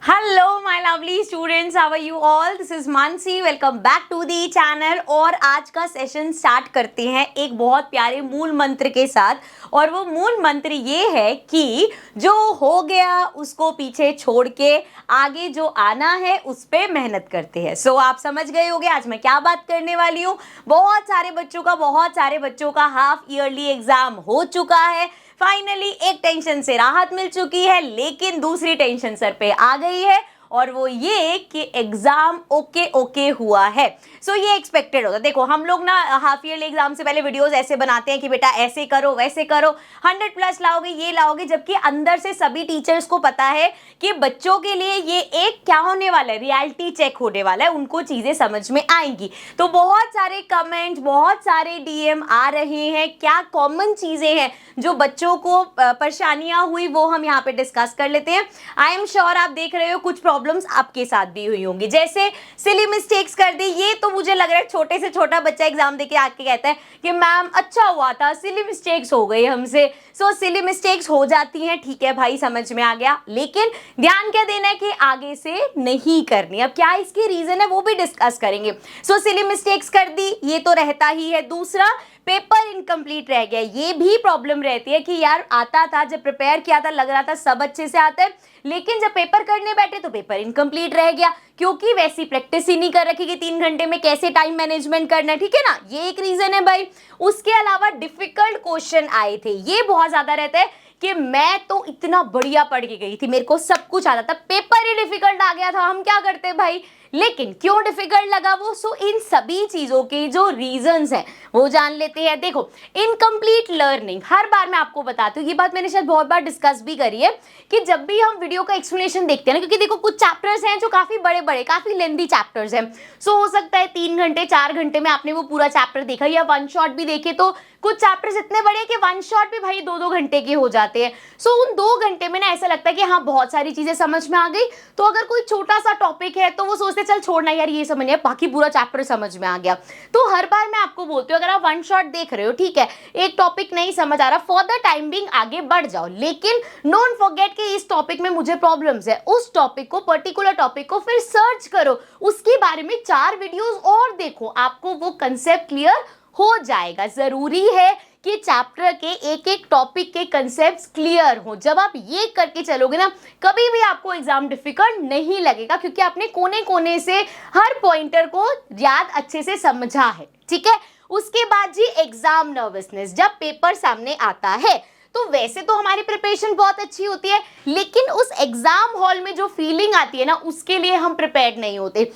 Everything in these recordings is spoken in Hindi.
Hello my lovely students, how are you all. This is Mansi, welcome back to the channel. और आज का सेशन स्टार्ट करते हैं एक बहुत प्यारे मूल मंत्र के साथ। और वो मूल मंत्र ये है कि जो हो गया उसको पीछे छोड़ के आगे जो आना है उस पे मेहनत करते हैं। सो आप समझ गए होंगे आज मैं क्या बात करने वाली हूँ। बहुत सारे बच्चों का हाफ ईयरली एग्जाम हो चुका है। फाइनली एक टेंशन से राहत मिल चुकी है, लेकिन दूसरी टेंशन सर पे आ गई है और वो ये कि एग्जाम ओके हुआ है। सो ये एक्सपेक्टेड होता है। देखो हम लोग ना हाफ ईयरली एग्जाम से पहले वीडियोस ऐसे बनाते हैं कि बेटा ऐसे करो वैसे करो, 100+ लाओगे ये लाओगे, जबकि अंदर से सभी टीचर्स को पता है कि बच्चों के लिए ये एक क्या होने वाला है, रियलिटी चेक होने वाला है, उनको चीजें समझ में आएंगी। तो बहुत सारे कमेंट, बहुत सारे डीएम आ रहे हैं, क्या कॉमन चीजें हैं जो बच्चों को परेशानियां हुई वो हम यहाँ पे डिस्कस कर लेते हैं। आई एम श्योर आप देख रहे हो कुछ प्रॉब्लम्स आपके साथ भी हुई होंगी, जैसे सिली मिस्टेक्स कर दी। ये तो मुझे लग रहा है छोटे से छोटा बच्चा एग्जाम देके आके कहता है कि मैम अच्छा हुआ था, सिली मिस्टेक्स हो गई हमसे। सो सिली मिस्टेक्स हो जाती हैं, ठीक है भाई, समझ में आ गया, लेकिन ध्यान क्या देना है कि आगे से नहीं करनी। अब क्या इसकी रीजन है वो भी डिस्कस करेंगे। सो सिली मिस्टेक्स कर दी ये तो रहता ही है। दूसरा, पेपर इनकम्प्लीट रह गया, ये भी प्रॉब्लम रहती है कि यार आता था, जब प्रिपेयर किया था लग रहा था सब अच्छे से आता है, लेकिन जब पेपर करने बैठे तो पेपर इनकम्प्लीट रह गया, क्योंकि वैसी प्रैक्टिस ही नहीं कर रखी कि 3 घंटे में कैसे टाइम मैनेजमेंट करना है। ठीक है ना, ये एक रीजन है भाई। उसके अलावा डिफिकल्ट क्वेश्चन आए थे, ये बहुत ज्यादा रहता है कि मैं तो इतना बढ़िया पढ़ के गई थी, मेरे को सब कुछ आता था, पेपर ही डिफिकल्ट आ गया था, हम क्या करते भाई। लेकिन क्यों डिफिकल्ट लगा वो, सो इन सभी चीजों के जो रीजंस हैं वो जान लेते हैं। देखो इनकम्प्लीट लर्निंग, हर बार मैं आपको बताती हूँ, ये बात मैंने शायद बहुत बार डिस्कस भी करी है कि जब भी हम वीडियो का एक्सप्लेनेशन देखते हैं ना, क्योंकि देखो कुछ चैप्टर्स हैं जो काफी बड़े बड़े, काफी लेंथी चैप्टर्स हैं। सो हो सकता है 3 घंटे 4 घंटे में आपने वो पूरा चैप्टर देखा, या वन शॉट भी देखे, तो कुछ चैप्टर्स इतने बड़े कि वन शॉट भी भाई 2-2 घंटे के हो जाते हैं। सो उन 2 घंटे में ना ऐसा लगता है कि हाँ बहुत सारी चीजें समझ में आ गई। तो अगर कोई छोटा सा टॉपिक है तो वो सोचते चल छोड़ना यार ये समझ नहीं है, बाकी पूरा चैप्टर समझ में आ गया। तो हर बार मैं आपको बोलती हूँ, अगर आप वन शॉट देख रहे हो, ठीक है, एक टॉपिक नहीं समझ आ रहा, फॉर द टाइम बिंग आगे बढ़ जाओ, लेकिन डोंट फॉरगेट कि इस टॉपिक में मुझे प्रॉब्लम्स है, उस टॉपिक को, पर्टिकुलर टॉपिक को फिर सर्च करो, उसके बारे में 4 वीडियोस और देखो, आपको वो कंसेप्ट क्लियर हो जाएगा। जरूरी है कि चैप्टर के एक एक टॉपिक के कंसेप्ट्स क्लियर हो। जब आप ये करके चलोगे ना, कभी भी आपको एग्जाम डिफिकल्ट नहीं लगेगा, क्योंकि आपने कोने कोने से हर पॉइंटर को याद अच्छे से समझा है। ठीक है, उसके बाद जी एग्जाम नर्वसनेस, जब पेपर सामने आता है तो वैसे तो हमारी प्रिपरेशन बहुत अच्छी होती है, लेकिन उस एग्जाम हॉल में जो फीलिंग आती है ना, उसके लिए हम प्रिपेयर्ड नहीं होते।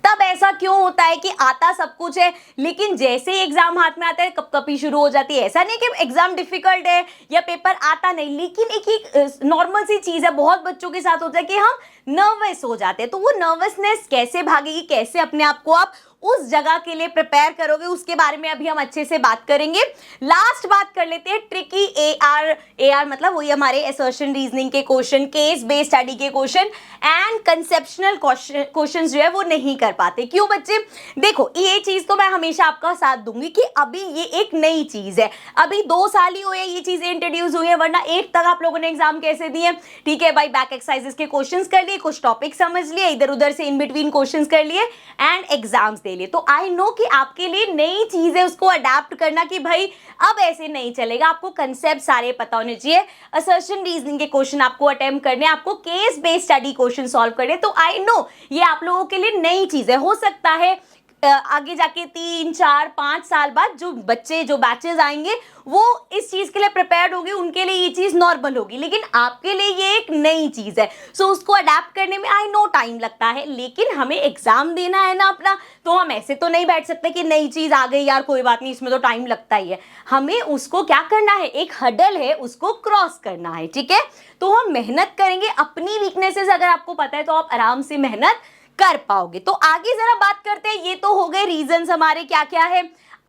तब ऐसा क्यों होता है कि आता सब कुछ है, लेकिन जैसे ही एग्जाम हाथ में आता है कपकपी शुरू हो जाती है। ऐसा नहीं कि एग्जाम डिफिकल्ट है या पेपर आता नहीं, लेकिन एक नॉर्मल सी चीज है, बहुत बच्चों के साथ होता है कि हम नर्वस हो जाते हैं। तो वो नर्वसनेस कैसे भागेगी, कैसे अपने आप को आप उस जगह के लिए प्रिपेयर करोगे, उसके बारे में अभी हम अच्छे से बात करेंगे। लास्ट बात कर लेते हैं ट्रिकी एआर मतलब वही हमारे असर्शन रीजनिंग के क्वेश्चन, केस बेस्ड स्टडी के क्वेश्चन एंड कंसेप्शनल क्वेश्चन जो है वो नहीं कर पाते। क्यों बच्चे, देखो ये चीज तो मैं हमेशा आपका साथ दूंगी कि अभी ये एक नई चीज है, अभी 2 साल ही हुए ये चीजें इंट्रोड्यूस हुई है, वरना 8 तक आप लोगों ने एग्जाम कैसे दिए। ठीक है भाई, बैक एक्सरसाइजेस के क्वेश्चंस कर लिए, कुछ टॉपिक समझ लिए, इधर उधर से इन बिटवीन क्वेश्चंस कर लिए एंड एग्जाम्स दे लिए। तो आई नो कि आपके लिए नई चीज है उसको अडेप्ट करना, कि भाई अब ऐसे नहीं चलेगा, आपको कंसेप्ट सारे पता होने चाहिए, असर्शन रीजनिंग के क्वेश्चन आपको अटेम्प्ट करने, आपको case based study question solve करने। तो आई नो ये आप लोगों के लिए नई चीज है। हो सकता है आगे जाके 3, 4, 5 साल बाद जो बच्चे, जो बैचेस आएंगे वो इस चीज के लिए प्रिपेयर्ड होगी, उनके लिए ये चीज नॉर्मल होगी, लेकिन आपके लिए ये एक नई चीज है। सो उसको अडेप्ट करने में आई नो टाइम लगता है, लेकिन हमें एग्जाम देना है ना अपना, तो हम ऐसे तो नहीं बैठ सकते कि नई चीज आ गई यार कोई बात नहीं, इसमें तो टाइम लगता ही है। हमें उसको क्या करना है, एक हडल है उसको क्रॉस करना है। ठीक है, तो हम मेहनत करेंगे, अपनी वीकनेसेस अगर आपको पता है तो आप आराम से मेहनत कर पाओगे। तो आगे जरा बात करते हैं, ये तो हो गए रीजंस हमारे क्या क्या है।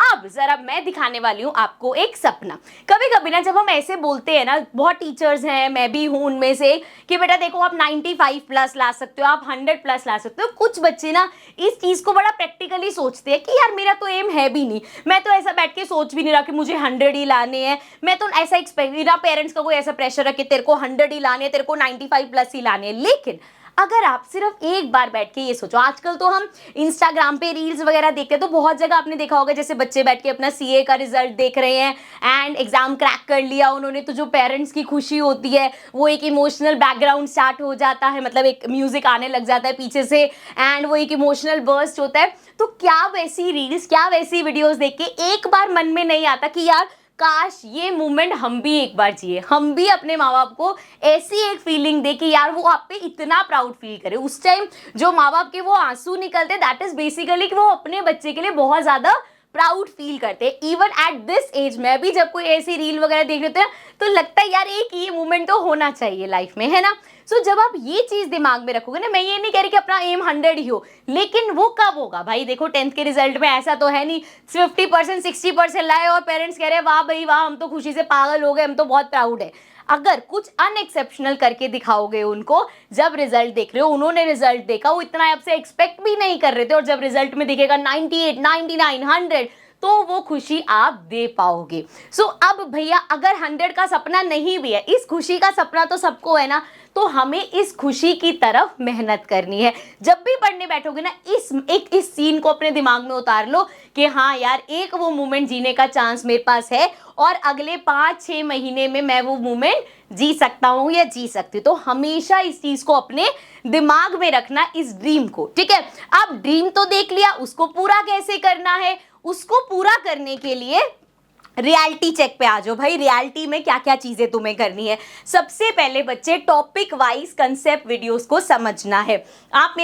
अब जरा मैं दिखाने वाली हूँ आपको एक सपना। कभी कभी ना जब हम ऐसे बोलते हैं ना, बहुत टीचर्स हैं, मैं भी हूँ उनमें से, कि बेटा देखो आप 95+ ला सकते हो, आप 100+ ला सकते हो। कुछ बच्चे ना इस चीज को बड़ा प्रैक्टिकली सोचते हैं कि यार मेरा तो एम है भी नहीं, मैं तो ऐसा बैठ के सोच भी नहीं रहा कि मुझे 100 ही लाने हैं, मैं तो ऐसा एक्सपेक्ट, मेरा पेरेंट्स का कोई ऐसा प्रेशर है कि तेरे को 100 ही लाने हैं, तेरे को 95+ ही लाने हैं। लेकिन अगर आप सिर्फ एक बार बैठ के ये सोचो, आजकल तो हम इंस्टाग्राम पे रील्स वगैरह देखते हैं तो बहुत जगह आपने देखा होगा जैसे बच्चे बैठ के अपना सीए का रिजल्ट देख रहे हैं एंड एग्जाम क्रैक कर लिया उन्होंने, तो जो पेरेंट्स की खुशी होती है वो एक इमोशनल बैकग्राउंड स्टार्ट हो जाता है, मतलब एक म्यूजिक आने लग जाता है पीछे से एंड वो एक इमोशनल बर्स्ट होता है। तो क्या वैसी रील्स, क्या वैसी वीडियोस देख के एक बार मन में नहीं आता कि यार काश ये मोमेंट हम भी एक बार जिए, हम भी अपने माँ बाप को ऐसी एक फीलिंग दे कि यार वो आप पे इतना प्राउड फील करे। उस टाइम जो माँ बाप के वो आंसू निकलते, दैट इज बेसिकली कि वो अपने बच्चे के लिए बहुत ज्यादा प्राउड फील करते हैं। इवन एट दिस एज में भी जब कोई ऐसी रील वगैरह देख लेते हैं तो लगता है यार एक ये मोमेंट तो होना चाहिए लाइफ में, है ना। सो जब आप ये चीज दिमाग में रखोगे ना, मैं ये नहीं कह रही कि अपना एम 100 ही हो, लेकिन वो कब होगा भाई। देखो 10th के रिजल्ट में ऐसा तो है नहीं 50% 60% लाए और पेरेंट्स कह रहे हैं वाह भाई वाह हम तो खुशी से पागल हो गए, हम तो बहुत प्राउड है। अगर कुछ अनएक्सेप्शनल करके दिखाओगे उनको, जब रिजल्ट देख रहे हो, उन्होंने रिजल्ट देखा, वो इतना आपसे एक्सपेक्ट भी नहीं कर रहे थे और जब रिजल्ट में दिखेगा 98 99 100 तो वो खुशी आप दे पाओगे। सो अब भैया अगर 100 का सपना नहीं भी है, इस खुशी का सपना तो सबको है ना, तो हमें इस खुशी की तरफ मेहनत करनी है। जब भी पढ़ने बैठोगे ना, इस सीन को अपने दिमाग में उतार लो कि हाँ यार एक वो मोमेंट जीने का चांस मेरे पास है और अगले 5-6 महीने में मैं वो मोमेंट जी सकता हूँ या जी सकती हूँ। तो हमेशा इस चीज को अपने दिमाग में रखना, इस ड्रीम को, ठीक है। अब ड्रीम तो देख लिया, उसको पूरा कैसे करना है, उसको पूरा करने के लिए रियलिटी चेक पे आ जाओ भाई। रियलिटी में क्या क्या चीजें तुम्हें करनी है। सबसे पहले बच्चे टॉपिक वाइज कंसेप्ट वीडियोस को समझना है। आप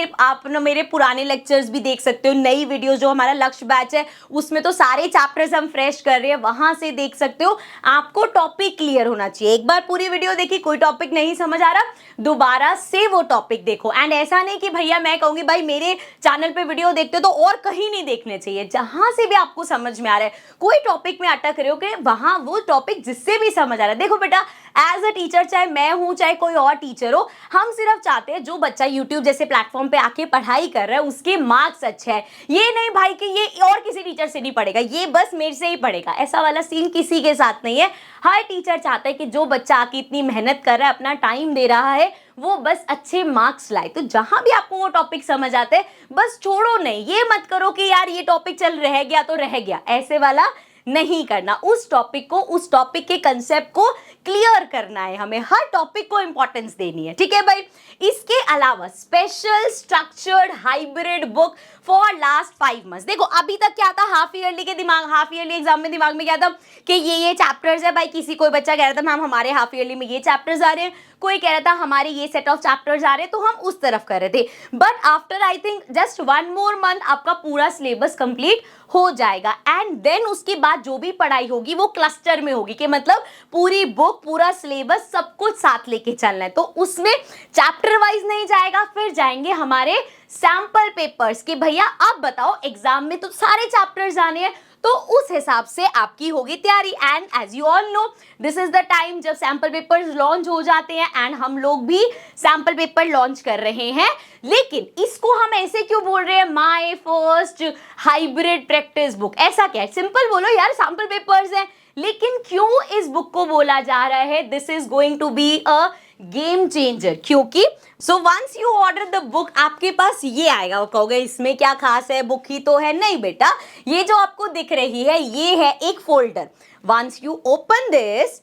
मेरे पुराने लेक्चर्स भी देख सकते हो, नई वीडियोस जो हमारा लक्ष्य बैच है उसमें तो सारे चैप्टर्स हम फ्रेश कर रहे हैं, वहां से देख सकते हो। आपको टॉपिक क्लियर होना चाहिए। एक बार पूरी वीडियो देखी, कोई टॉपिक नहीं समझ आ रहा, दोबारा से वो टॉपिक देखो। एंड ऐसा नहीं कि भैया मैं कहूंगी भाई मेरे चैनल पे वीडियो देखते हो तो और कहीं नहीं देखने चाहिए, जहां से भी आपको समझ में आ रहा है, कोई टॉपिक में अटक रहे हो कि वहां वो टॉपिक जिससे भी समझ आ रहा है। देखो बेटा एज अ टीचर, चाहे मैं हूं चाहे कोई और टीचर हो, हम सिर्फ चाहते हैं जो बच्चा यूट्यूब जैसे प्लेटफॉर्म पे आके पढ़ाई कर रहा है उसके मार्क्स अच्छे हैं। ये नहीं भाई कि ये और किसी टीचर से नहीं पढ़ेगा, ये बस मेरे से ही पढ़ेगा, ऐसा वाला सीन किसी के साथ नहीं है। हर टीचर चाहता है कि जो बच्चा आके इतनी मेहनत कर रहा है, अपना टाइम दे रहा है, वो बस अच्छे मार्क्स लाए। तो जहां भी आपको वो टॉपिक समझ आते हैं बस छोड़ो नहीं, ये मत करो कि यार ये टॉपिक चल रह गया तो रह गया, ऐसे वाला नहीं करना। उस टॉपिक के कंसेप्ट को क्लियर करना है, हमें हर टॉपिक को इंपॉर्टेंस देनी है, ठीक है भाई। इसके अलावा special structured hybrid book for last 5 months. देखो अभी तक क्या था, हाफ ईयरली एग्जाम में दिमाग में क्या था कि ये चैप्टर्स है भाई। कोई बच्चा कह रहा था मैम हमारे हाफ ईयरली में ये चैप्टर्स आ रहे हैं, कोई कह रहा था हमारे ये सेट ऑफ चैप्टर्स आ रहे हैं, तो हम उस तरफ कर रहे थे। But after I think just 1 more month आपका पूरा सिलेबस कंप्लीट हो जाएगा एंड देन उसके बाद जो भी पढ़ाई होगी वो क्लस्टर में होगी, कि मतलब पूरी बुक पूरा सिलेबस सब कुछ साथ लेके चलना है। तो उसमें चैप्टर वाइज नहीं जाएगा, फिर जाएंगे हमारे सैंपल पेपर्स कि भैया अब बताओ एग्जाम में तो सारे चैप्टर्स आने हैं, तो उस हिसाब से आपकी होगी तैयारी। And as you all know this is the time जब सैंपल पेपर्स लॉन्च हो जाते हैं एंड हम लोग भी सैंपल पेपर लॉन्च कर रहे हैं। लेकिन इसको हम ऐसे क्यों बोल रहे हैं my first hybrid practice book? ऐसा क्या है, सिंपल बोलो यार सैंपल पेपर्स हैं, लेकिन क्यों इस बुक को बोला जा रहा है this is going to be a game changer? क्योंकि so once you order the book आपके पास ये आएगा, वो कहोगे इसमें क्या खास है, बुक ही तो है। नहीं बेटा, ये जो आपको दिख रही है ये है एक folder. Once you open this,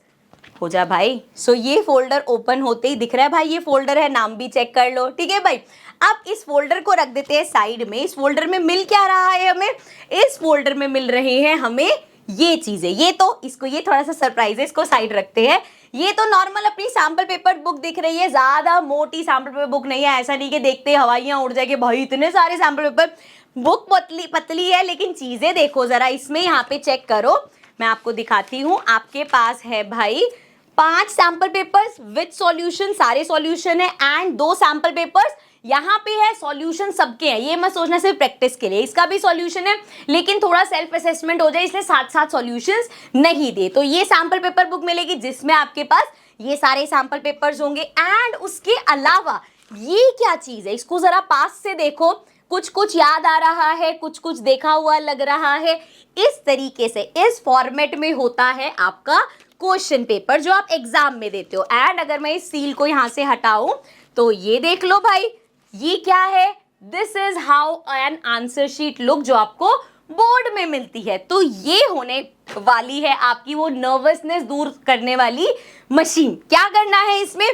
हो जा भाई, सो ये फोल्डर ओपन होते ही दिख रहा है भाई ये फोल्डर है, नाम भी चेक कर लो, ठीक है भाई। अब इस फोल्डर को रख देते हैं साइड में। इस फोल्डर में मिल क्या रहा है हमें? इस फोल्डर में मिल रहे हैं हमें ये चीजें। ये थोड़ा सा सरप्राइज है, इसको साइड रखते हैं। ये तो नॉर्मल अपनी सैंपल पेपर बुक दिख रही है, ज्यादा मोटी सैंपल पेपर बुक नहीं है। ऐसा नहीं कि देखते हवाइयां उड़ जाएगी भाई इतने सारे सैंपल पेपर। बुक पतली है, लेकिन चीजें देखो जरा इसमें, यहाँ पे चेक करो, मैं आपको दिखाती हूँ। आपके पास है भाई 5 सैंपल पेपर्स विद सॉल्यूशन, सारे सॉल्यूशन है, एंड 2 सैंपल पेपर्स यहाँ पे है, सॉल्यूशन सबके हैं। ये मत सोचना सिर्फ प्रैक्टिस के लिए, इसका भी सॉल्यूशन है, लेकिन थोड़ा सेल्फ असेसमेंट हो जाए इसलिए साथ सॉल्यूशंस नहीं दे। तो ये सैंपल पेपर बुक मिलेगी जिसमें आपके पास ये सारे सैंपल पेपर्स होंगे। एंड उसके अलावा ये क्या चीज है, इसको जरा पास से देखो, कुछ याद आ रहा है, कुछ देखा हुआ लग रहा है। इस तरीके से इस फॉर्मेट में होता है आपका क्वेश्चन पेपर जो आप एग्जाम में देते हो। एंड अगर मैं इस सील को यहां से हटाऊं तो ये देख लो भाई, ये क्या है, this is how an answer sheet look जो आपको बोर्ड में मिलती है। तो ये होने वाली है आपकी वो नर्वसनेस दूर करने वाली मशीन। क्या करना है इसमें,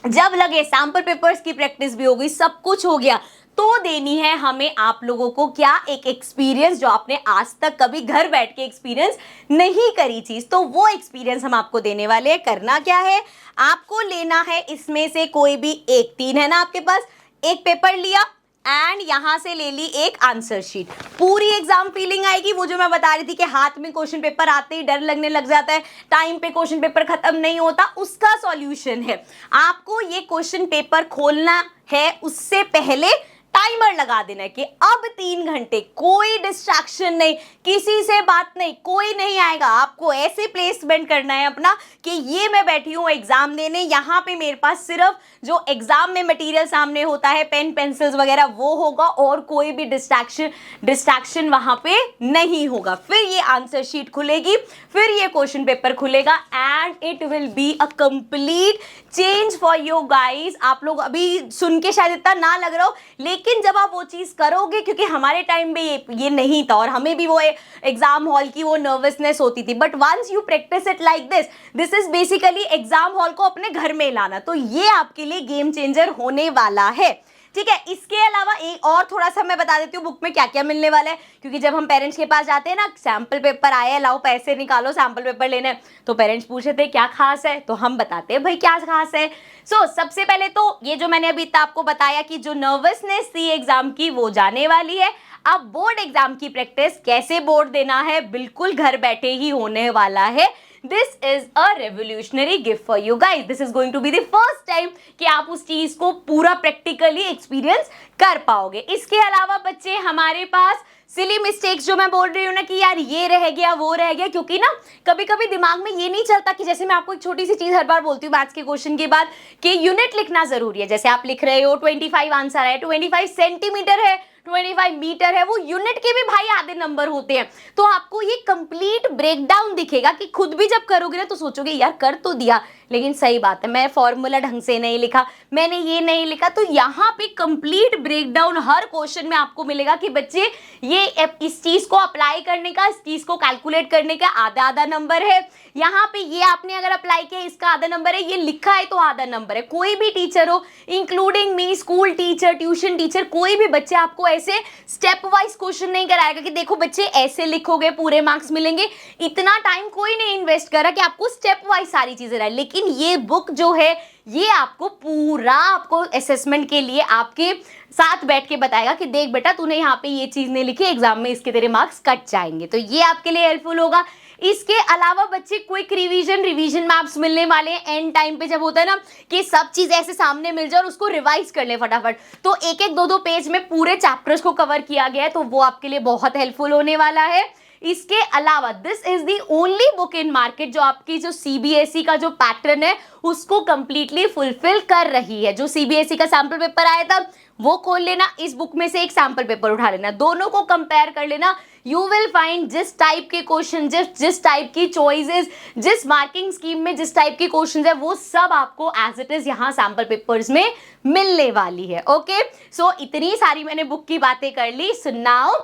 जब लगे सैंपल पेपर्स की प्रैक्टिस भी हो गई, सब कुछ हो गया, तो देनी है हमें आप लोगों को क्या, एक एक्सपीरियंस जो आपने आज तक कभी घर बैठ के एक्सपीरियंस नहीं करी चीज, तो वो एक्सपीरियंस हम आपको देने वाले हैं। करना क्या है, आपको लेना है इसमें से कोई भी एक, 3 है ना आपके पास, एक पेपर लिया एंड यहां से ले ली एक आंसर शीट। पूरी एग्जाम फीलिंग आएगी, वो जो मैं बता रही थी कि हाथ में क्वेश्चन पेपर आते ही डर लगने लग जाता है, टाइम पे क्वेश्चन पेपर खत्म नहीं होता, उसका सॉल्यूशन है। आपको ये क्वेश्चन पेपर खोलना है, उससे पहले टाइमर लगा देना है कि अब 3 घंटे कोई डिस्ट्रैक्शन नहीं, किसी से बात नहीं, कोई नहीं आएगा। आपको ऐसे प्लेसमेंट करना है अपना कि ये मैं बैठी हूँ एग्जाम देने, यहाँ पे मेरे पास सिर्फ जो एग्जाम में मटेरियल सामने होता है, पेन पेंसिल्स वगैरह, वो होगा और कोई भी डिस्ट्रैक्शन वहां पे नहीं होगा। फिर ये आंसर शीट खुलेगी, फिर ये क्वेश्चन पेपर खुलेगा and it will be a complete change for you guys. आप लोग अभी सुन के शायद इतना ना लग रहा हो, लेकिन जब आप वो चीज करोगे, क्योंकि हमारे टाइम में ये नहीं था और हमें भी वो एग्जाम हॉल की वो नर्वसनेस होती थी, but once you practise it like this is basically exam hall को अपने घर में लाना। तो ये आपके लिए गेम चेंजर होने वाला है, ठीक है। इसके अलावा एक और थोड़ा सा मैं बता देती हूँ बुक में क्या क्या मिलने वाला है, क्योंकि जब हम पेरेंट्स के पास जाते हैं ना, सैंपल पेपर आए, लाओ पैसे निकालो सैंपल पेपर लेने, तो पेरेंट्स पूछे थे क्या खास है, तो हम बताते हैं भाई क्या खास है। सबसे पहले तो ये जो मैंने अभी आपको बताया कि जो नर्वसनेस थी एग्जाम की वो जाने वाली है। अब बोर्ड एग्जाम की प्रैक्टिस, कैसे बोर्ड देना है, बिल्कुल घर बैठे ही होने वाला है। This is a revolutionary gift for you guys. This is going to be the first time कि आप उस चीज को पूरा प्रैक्टिकली एक्सपीरियंस कर पाओगे। इसके अलावा बच्चे हमारे पास सिली मिस्टेक्स जो मैं बोल रही हूँ ना कि यार ये रह गया वो रह गया, क्योंकि ना कभी कभी दिमाग में ये नहीं चलता कि जैसे मैं आपको एक छोटी सी चीज हर बार बोलती हूँ मैथ्स के क्वेश्चन के बाद कि यूनिट लिखना जरूरी है। जैसे आप लिख रहे हो 25 आंसर है, 25 सेंटीमीटर है, 25 मीटर है, वो यूनिट के भी भाई आधे नंबर होते हैं। तो आपको ये कंप्लीट ब्रेकडाउन दिखेगा कि खुद भी जब करोगे ना तो सोचोगे यार कर तो दिया, लेकिन सही बात है मैं फॉर्मूला ढंग से नहीं लिखा, मैंने ये नहीं लिखा। तो यहाँ पे कंप्लीट ब्रेकडाउन हर क्वेश्चन में आपको मिलेगा कि बच्चे ये इस चीज को अप्लाई करने का, इस चीज को कैलकुलेट करने का आधा नंबर है, यहाँ पे ये आपने अगर अप्लाई किया इसका आधा नंबर है, ये लिखा है तो आधा नंबर है। कोई भी टीचर हो, including me, school teacher, tuition teacher, कोई भी बच्चे आपको ऐसे स्टेप वाइज क्वेश्चन नहीं कराएगा कि देखो बच्चे ऐसे लिखोगे पूरे मार्क्स मिलेंगे। इतना टाइम कोई नहीं इन्वेस्ट कर रहा कि आपको स्टेप वाइज सारी चीजें रहे, लेकिन ये बुक जो है ये आपको पूरा आपको असेसमेंट के लिए आपके साथ बैठ के बताएगा कि देख बेटा तूने यहाँ पे ये चीज नहीं लिखी, एग्जाम में इसके तेरे मार्क्स कट जाएंगे। तो ये आपके लिए हेल्पफुल होगा। इसके अलावा बच्चे क्विक रिवीजन मैप्स मिलने वाले हैं एंड टाइम पे, जब होता है ना कि सब चीज ऐसे सामने मिल जाए और उसको रिवाइज कर ले फटाफट, तो एक एक दो पैज में पूरे चैप्टर्स को कवर किया गया है, तो वो आपके लिए बहुत हेल्पफुल होने वाला है। इसके अलावा this is the only book in market जो आपकी जो सीबीएसई का जो पैटर्न है उसको कंप्लीटली फुलफिल कर रही है। जो सीबीएसई का सैंपल पेपर आया था वो खोल लेना, इस बुक में से एक सैंपल पेपर उठा लेना, दोनों को कंपेयर कर लेना, यू विल फाइंड जिस टाइप के क्वेश्चन, जिस टाइप की चॉइसेस, जिस मार्किंग स्कीम में जिस टाइप के क्वेश्चन है वो सब आपको एज इट इज यहाँ सैंपल पेपर्स में मिलने वाली है। ओके, सो इतनी सारी मैंने बुक की बातें कर ली। So now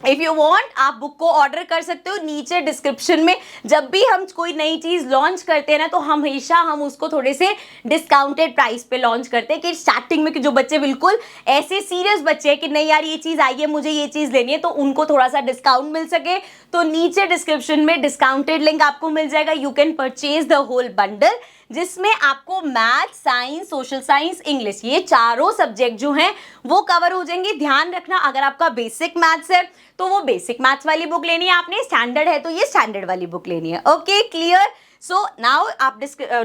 if you want आप बुक को ऑर्डर कर सकते हो। नीचे डिस्क्रिप्शन में जब भी हम कोई नई चीज लॉन्च करते हैं ना तो हमेशा हम उसको थोड़े से डिस्काउंटेड प्राइस पे लॉन्च करते हैं कि स्टार्टिंग में कि जो बच्चे बिल्कुल ऐसे सीरियस बच्चे हैं कि नहीं यार ये चीज आई है मुझे ये चीज लेनी है, तो उनको थोड़ा सा डिस्काउंट मिल सके। तो नीचे डिस्क्रिप्शन में डिस्काउंटेड लिंक आपको मिल जाएगा, you can purchase the whole bundle, जिसमें आपको math, science, social science, English ये चारों सब्जेक्ट जो हैं वो कवर हो जाएंगे। ध्यान रखना अगर आपका बेसिक मैथ्स है तो वो बेसिक मैथ्स वाली बुक लेनी है आपने, स्टैंडर्ड है तो ये स्टैंडर्ड वाली बुक लेनी है। Okay, clear. सो नाउ आप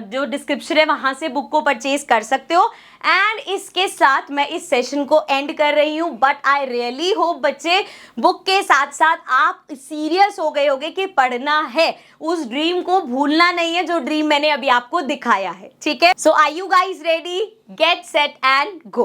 जो डिस्क्रिप्शन है वहां से बुक को परचेज कर सकते हो। एंड इसके साथ मैं इस सेशन को एंड कर रही हूँ, बट आई रियली होप बच्चे बुक के साथ साथ आप सीरियस हो गए होगे कि पढ़ना है, उस ड्रीम को भूलना नहीं है जो ड्रीम मैंने अभी आपको दिखाया है। ठीक है, so are you guys ready? Get set and go.